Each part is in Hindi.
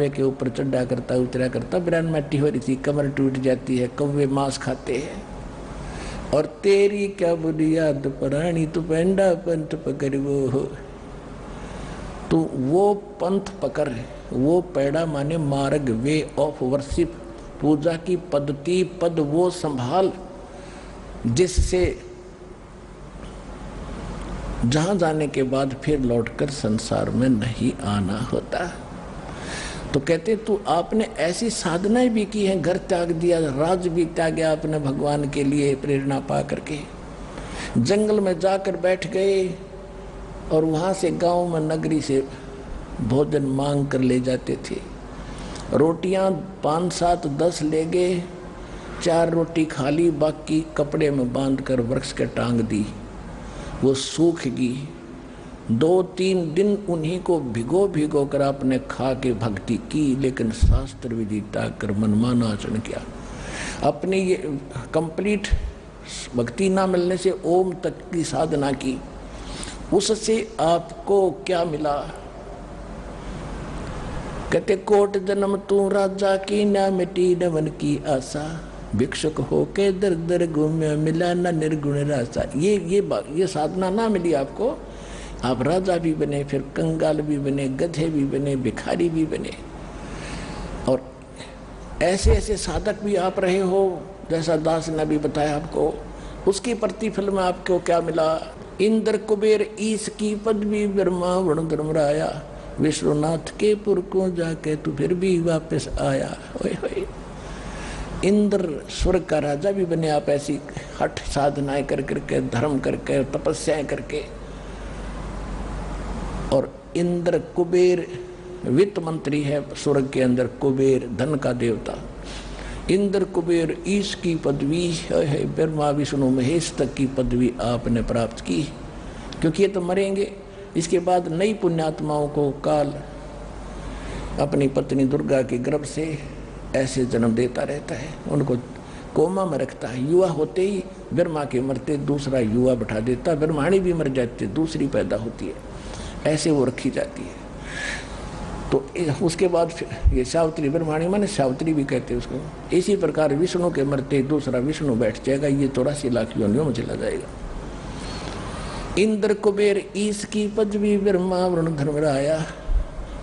के ऊपर चढ़ा करता उतरा करता, बिरान मट्टी हो रही थी, कमर टूट जाती है, कौवे मांस खाते हैं। और तेरी क्या बुनियाद परानी तू पेंडा पंथ पकड़ वो, तो वो पंथ पकड़, वो पैड़ा माने मार्ग, वे ऑफ वर्शिप, पूजा की पद्धति पद वो संभाल जिससे जहां जाने के बाद फिर लौटकर संसार में नहीं आना होता। तो कहते तू आपने ऐसी साधनाएं भी की हैं, घर त्याग दिया, राज भी त्यागा आपने भगवान के लिए प्रेरणा पा करके, जंगल में जाकर बैठ गए और वहां से गांव में नगरी से भोजन मांग कर ले जाते थे। रोटियां 5, 7, 10 ले गए, 4 रोटी खा ली, बाकी कपड़े में बांध कर वृक्ष के टांग दी, वो सूख गई। 2-3 दिन उन्हीं को भिगो भिगो कर आपने खा के भक्ति की, लेकिन शास्त्र विधि त्याग कर मनमाना आचरण किया। अपनी ये कंप्लीट भक्ति ना मिलने से ओम तक की साधना की, उससे आपको क्या मिला? कहते कोट जन्म तू राजा की, ना मिटी नवन की आशा, भिक्षुक होके दर दर घूमे, मिला ना निर्गुण रासा। ये साधना ना मिली आपको, आप राजा भी बने, फिर कंगाल भी बने, गधे भी बने, भिखारी भी बने, और ऐसे ऐसे साधक भी आप रहे हो, जैसा दास ने भी बताया आपको। उसकी प्रतिफल में आपको क्या मिला? इंद्र कुबेर ईश की पदवी, ब्रह्मा वरुण धर्मराया, विश्वनाथ के पुर को जाके तू फिर भी वापस आया। ओए होए, इंद्र स्वर्ग का राजा भी बने आप, ऐसी हठ साधनाएं कर करके, धर्म करके, तपस्याएं करके। और इंद्र कुबेर वित्त मंत्री है स्वर्ग के अंदर, कुबेर धन का देवता। इंद्र कुबेर ईश की पदवी है, ब्रह्मा विष्णु महेश तक की पदवी आपने प्राप्त की, क्योंकि ये तो मरेंगे। इसके बाद नई पुण्यात्माओं को काल अपनी पत्नी दुर्गा के गर्भ से ऐसे जन्म देता रहता है, उनको कोमा में रखता है। युवा होते ही ब्रह्मा के मरते दूसरा युवा बैठा देता, ब्रह्माणी भी मर जाती है, दूसरी पैदा होती है, ऐसे वो रखी जाती है। तो उसके बाद ये सावित्री, ब्रह्माणी माने सावित्री भी कहते हैं उसको। इसी प्रकार विष्णु के मरते दूसरा विष्णु बैठ जाएगा, ये 84 लाख योनियों में चला जाएगा। इंद्र कुबेर ईश की पदवी, ब्रह्मा वरुण धर्मराया,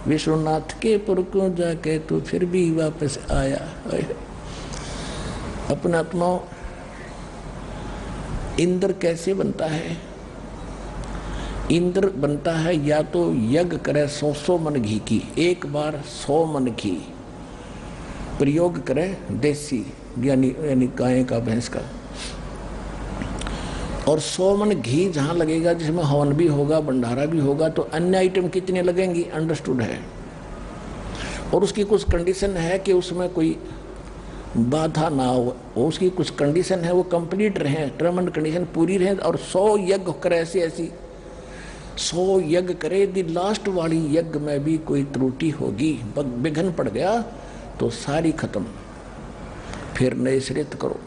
विश्वनाथ के पुर को जाके तू फिर भी वापस आया। अपना आत्मा इंद्र कैसे बनता है? इंद्र बनता है या तो यज्ञ करे 100 मन घी की, एक बार 100 मन घी प्रयोग करे, देसी यानी गाय का, भैंस का, और 100 मन घी जहाँ लगेगा, जिसमें हवन भी होगा, भंडारा भी होगा, तो अन्य आइटम कितने लगेंगी अंडरस्टूड है। और उसकी कुछ कंडीशन है कि उसमें कोई बाधा ना हो, उसकी कुछ कंडीशन है, वो कंप्लीट रहे, टर्म एंड कंडीशन पूरी रहे। और 100 यज्ञ करे, ऐसी 100 यज्ञ करे, यदि लास्ट वाली यज्ञ में भी कोई त्रुटि होगी, विघ्न पड़ गया, तो सारी खत्म, फिर नए सिरे करो,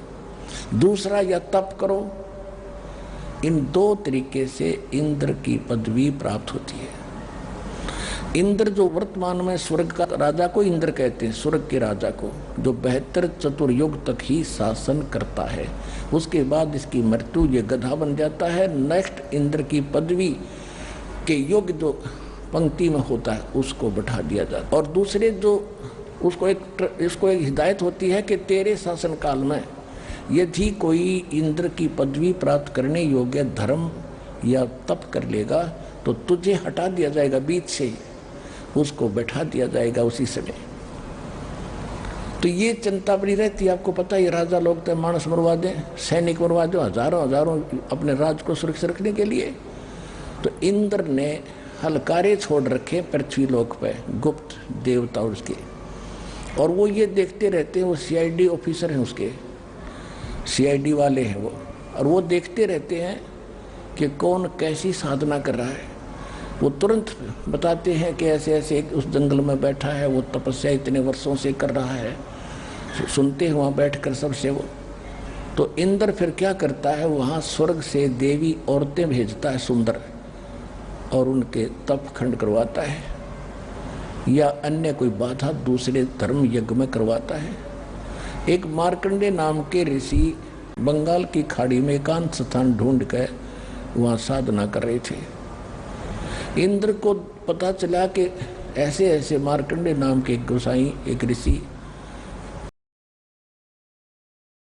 दूसरा या तप करो। इन 2 तरीके से इंद्र की पदवी प्राप्त होती है। इंद्र जो वर्तमान में स्वर्ग का राजा को इंद्र कहते हैं, स्वर्ग के राजा को, जो 72 चतुर्युग तक ही शासन करता है। उसके बाद इसकी मृत्यु, ये गधा बन जाता है। नेक्स्ट इंद्र की पदवी के युग जो पंक्ति में होता है उसको बैठा दिया जाता है। और दूसरे जो इसको एक हिदायत होती है कि तेरे शासन काल में यदि कोई इंद्र की पदवी प्राप्त करने योग्य धर्म या तप कर लेगा, तो तुझे हटा दिया जाएगा बीच से, उसको बैठा दिया जाएगा उसी समय। तो ये चिंता बड़ी रहती है, आपको पता है। राजा लोग तो मानस मरवा दें, सैनिक मरवा दो, हजारों अपने राज को सुरक्षित रखने के लिए। तो इंद्र ने हलकारे छोड़ रखे पृथ्वी लोक पे, गुप्त देवता उसके, और वो ये देखते रहते हैं। वो CID ऑफिसर हैं उसके, CID वाले हैं वो, और वो देखते रहते हैं कि कौन कैसी साधना कर रहा है। वो तुरंत बताते हैं कि ऐसे ऐसे उस जंगल में बैठा है, वो तपस्या इतने वर्षों से कर रहा है, सुनते हैं वहाँ बैठकर सबसे वो। तो इंद्र फिर क्या करता है, वहाँ स्वर्ग से देवी औरतें भेजता है सुंदर, और उनके तप खंड करवाता है। या अन्य कोई बाधा दूसरे धर्म यज्ञ में करवाता है। एक मार्कंडे नाम के ऋषि बंगाल की खाड़ी में एकांत स्थान ढूंढ कर वहाँ साधना कर रहे थे। इंद्र को पता चला कि ऐसे ऐसे मार्कंडे नाम के एक गोसाई, एक ऋषि